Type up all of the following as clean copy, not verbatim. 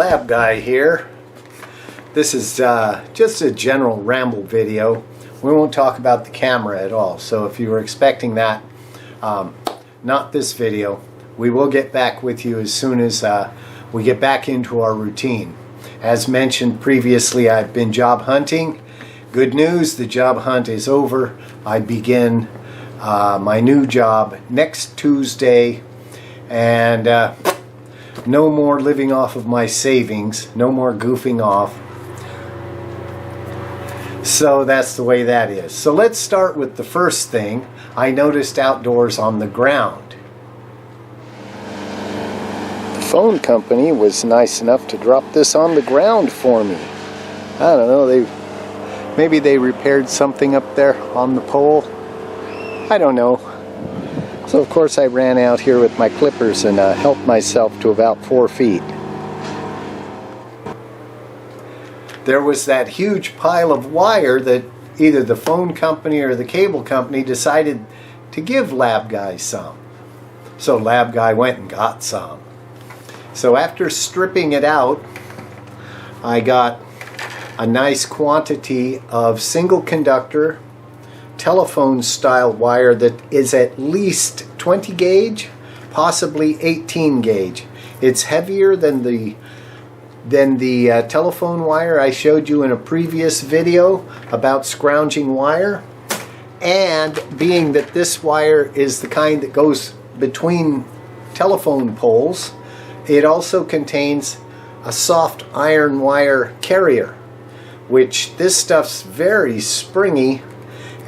Lab Guy here. This is just a general ramble video. We won't talk about the camera at all, so if you were expecting that, not this video. We will get back with you as soon as we get back into our routine. As mentioned previously, I've been job hunting. Good news, the job hunt is over. I begin my new job next Tuesday, and no more living off of my savings, no more goofing off. So that's the way that is. So let's start with the first thing I noticed outdoors on the ground. The phone company was nice enough to drop this on the ground for me. I don't know, maybe they repaired something up there on the pole. I don't know. So of course I ran out here with my clippers and helped myself to about 4 feet. There was that huge pile of wire that either the phone company or the cable company decided to give Lab Guy some. So Lab Guy went and got some. So after stripping it out, I got a nice quantity of single conductor telephone style wire that is at least 20 gauge, possibly 18 gauge. It's heavier than the telephone wire I showed you in a previous video about scrounging wire, and being that this wire is the kind that goes between telephone poles, it also contains a soft iron wire carrier, which this stuff's very springy.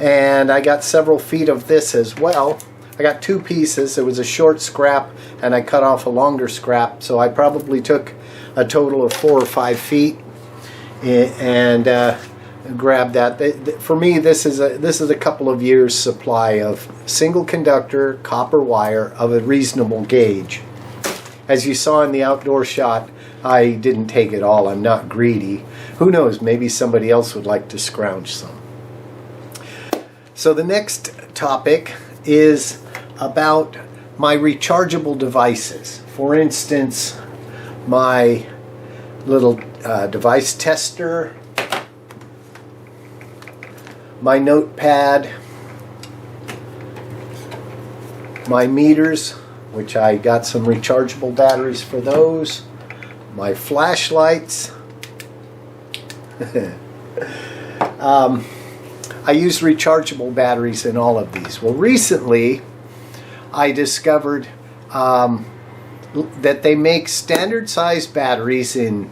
And I got several feet of this as well. I got 2 pieces. It was a short scrap and I cut off a longer scrap, so I probably took a total of 4 or 5 feet and grabbed that. For me, this is a couple of years supply of single conductor copper wire of a reasonable gauge. As you saw in the outdoor shot, I didn't take it all. I'm not greedy. Who knows, maybe somebody else would like to scrounge some. So the next topic is about my rechargeable devices. For instance, my little device tester, my notepad, my meters, which I got some rechargeable batteries for those, my flashlights. I use rechargeable batteries in all of these. Well, recently I discovered that they make standard size batteries in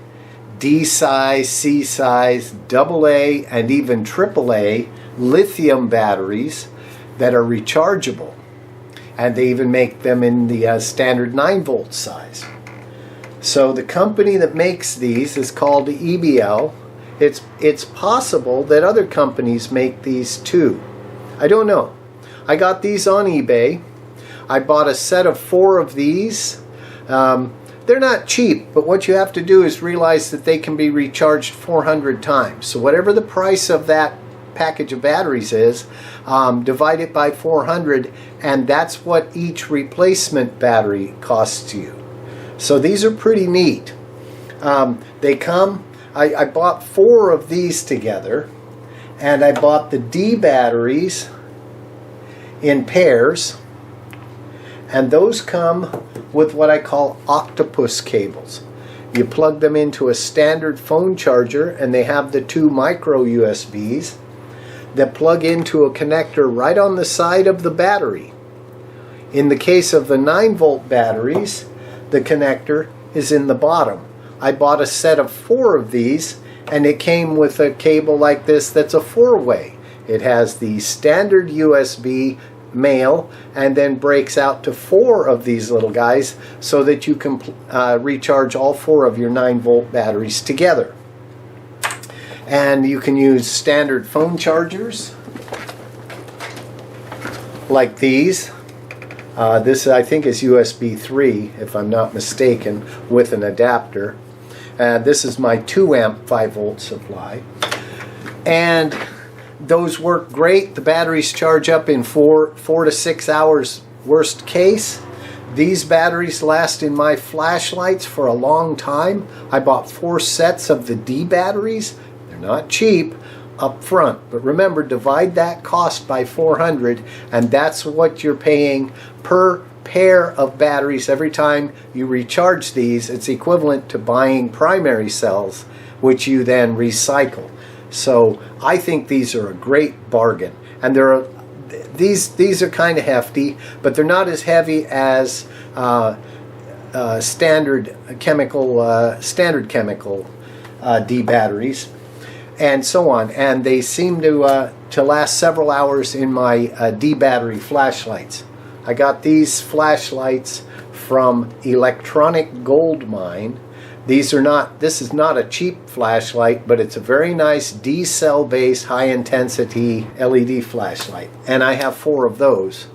D size, C size, AA, and even AAA lithium batteries that are rechargeable. And they even make them in the standard 9-volt size. So the company that makes these is called EBL. It's possible that other companies make these too. I don't know. I got these on eBay. I bought a set of 4 of these. They're not cheap, but what you have to do is realize that they can be recharged 400 times. So whatever the price of that package of batteries is, divide it by 400, and that's what each replacement battery costs you. So these are pretty neat. They come. I bought 4 of these together, and I bought the D batteries in pairs, and those come with what I call octopus cables. You plug them into a standard phone charger, and they have the 2 micro USBs that plug into a connector right on the side of the battery. In the case of the 9-volt batteries, the connector is in the bottom. I bought a set of 4 of these, and it came with a cable like this that's a 4-way. It has the standard USB male and then breaks out to 4 of these little guys so that you can recharge all 4 of your 9-volt batteries together. And you can use standard phone chargers like these. This I think is USB 3 if I'm not mistaken, with an adapter. This is my 2 amp 5-volt supply, and those work great. The batteries charge up in 4 to 6 hours worst case. These batteries last in my flashlights for a long time. I bought 4 sets of the D batteries. They're not cheap up front, but remember, divide that cost by 400 and that's what you're paying per pair of batteries every time you recharge these. It's equivalent to buying primary cells, which you then recycle. So I think these are a great bargain, and these are kind of hefty, but they're not as heavy as standard chemical D batteries, and so on. And they seem to last several hours in my D battery flashlights. I got these flashlights from Electronic Gold Mine. This is not a cheap flashlight, but it's a very nice D cell based high intensity LED flashlight. And I have 4 of those.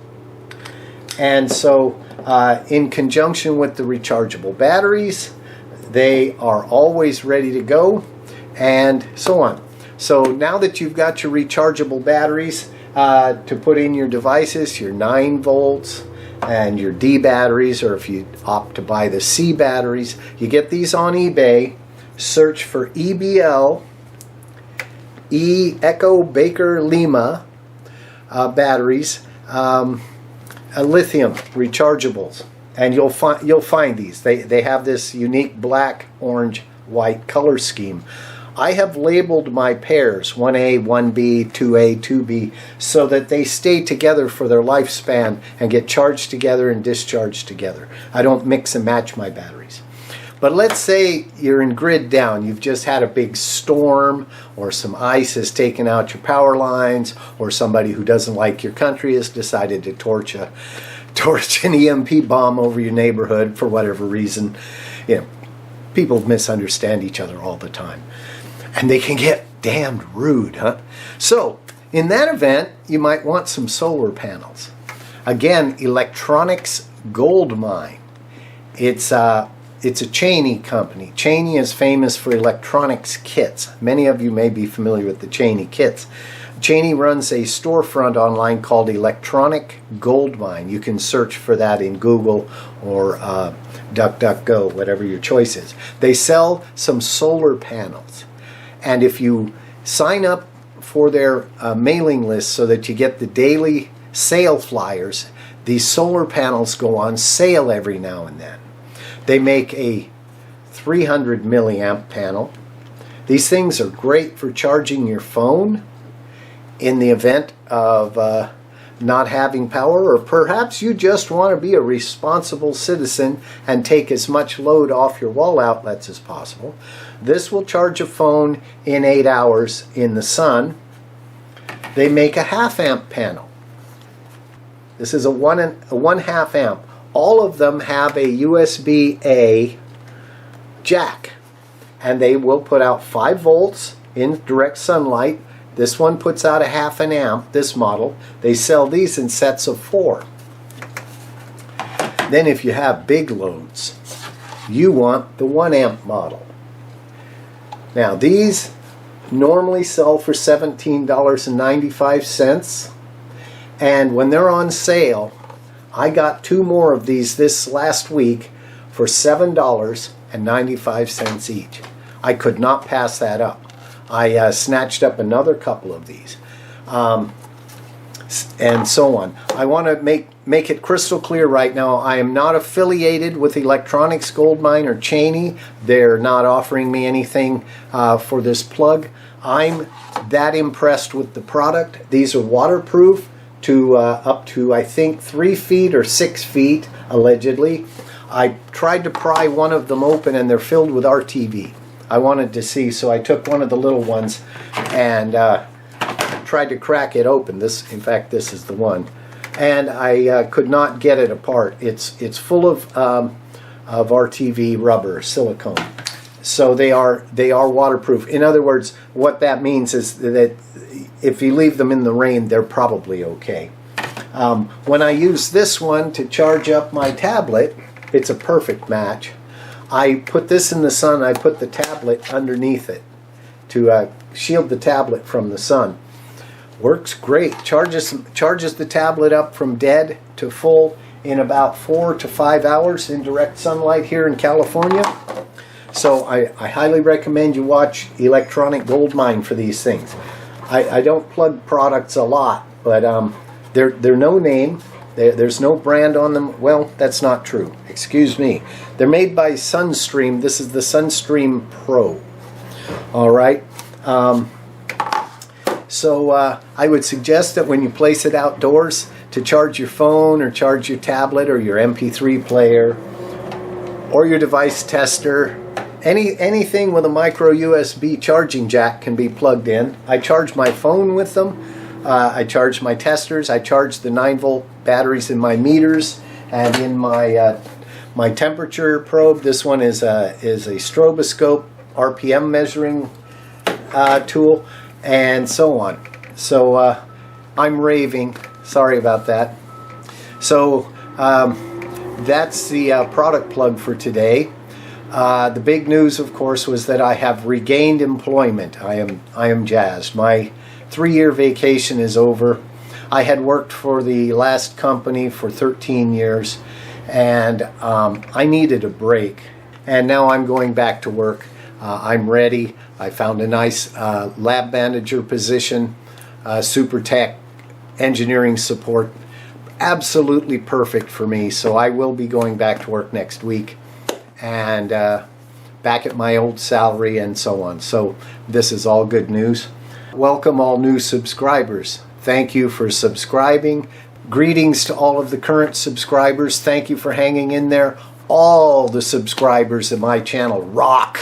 And so in conjunction with the rechargeable batteries, they are always ready to go, and so on. So now that you've got your rechargeable batteries to put in your devices, your 9 volts, and your D batteries, or if you opt to buy the C batteries, you get these on eBay. Search for EBL, E Echo Baker Lima batteries, lithium rechargeables, and you'll find these. They have this unique black, orange, white color scheme. I have labeled my pairs 1A, 1B, 2A, 2B so that they stay together for their lifespan and get charged together and discharged together. I don't mix and match my batteries. But let's say you're in grid down. You've just had a big storm, or some ice has taken out your power lines, or somebody who doesn't like your country has decided to torch an EMP bomb over your neighborhood for whatever reason. You know, people misunderstand each other all the time. And they can get damned rude, huh? So, in that event, you might want some solar panels. Again, Electronics Gold Mine. It's a Cheney company. Cheney is famous for electronics kits. Many of you may be familiar with the Cheney kits. Cheney runs a storefront online called Electronic Gold Mine. You can search for that in Google or DuckDuckGo, whatever your choice is. They sell some solar panels. And if you sign up for their mailing list so that you get the daily sale flyers, these solar panels go on sale every now and then. They make a 300 milliamp panel. These things are great for charging your phone in the event of not having power, or perhaps you just want to be a responsible citizen and take as much load off your wall outlets as possible. This will charge a phone in 8 hours in the sun. They make a 1/2 amp panel. This is a 1/2 amp. All of them have a USB-A jack, and they will put out 5 volts in direct sunlight. This one puts out a 1/2 amp, this model. They sell these in sets of 4. Then if you have big loads, you want the 1 amp model. Now these normally sell for $17.95, and when they're on sale, I got 2 more of these this last week for $7.95 each. I could not pass that up. I snatched up another couple of these, and so on. I want to make it crystal clear right now. I am not affiliated with Electronics Gold Mine or Cheney. They're not offering me anything for this plug. I'm that impressed with the product. These are waterproof to up to, I think, 3 feet or 6 feet, allegedly. I tried to pry one of them open, and they're filled with RTV. I wanted to see, so I took one of the little ones and tried to crack it open. In fact, this is the one, and I could not get it apart. It's full of RTV rubber, silicone, so they are waterproof. In other words, what that means is that if you leave them in the rain, they're probably okay. When I use this one to charge up my tablet, it's a perfect match. I put this in the sun. I put the tablet underneath it to shield the tablet from the sun. Works great. Charges the tablet up from dead to full in about 4 to 5 hours in direct sunlight here in California. So I highly recommend you watch Electronic Goldmine for these things. I don't plug products a lot, but they're no name. There's no brand on them. Well, that's not true. Excuse me. They're made by Sunstream. This is the Sunstream Pro. All right. So I would suggest that when you place it outdoors to charge your phone or charge your tablet or your MP3 player or your device tester, anything with a micro USB charging jack can be plugged in. I charge my phone with them. I charge my testers. I charge the 9-volt batteries in my meters and in my my temperature probe. This one is a stroboscope RPM measuring tool, and so on. So I'm raving. Sorry about that. So that's the product plug for today. The big news, of course, was that I have regained employment. I am jazzed. My 3-year vacation is over. I had worked for the last company for 13 years, and I needed a break. And now I'm going back to work. I'm ready. I found a nice lab manager position, super tech engineering support. Absolutely perfect for me. So I will be going back to work next week and back at my old salary and so on. So this is all good news. Welcome all new subscribers. Thank you for subscribing. Greetings to all of the current subscribers. Thank you for hanging in there. All the subscribers of my channel rock.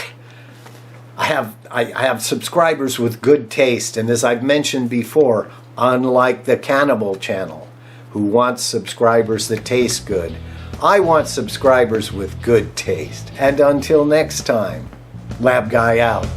I have subscribers with good taste, and as I've mentioned before, unlike the Cannibal channel, who wants subscribers that taste good, I want subscribers with good taste. And until next time, Lab Guy out.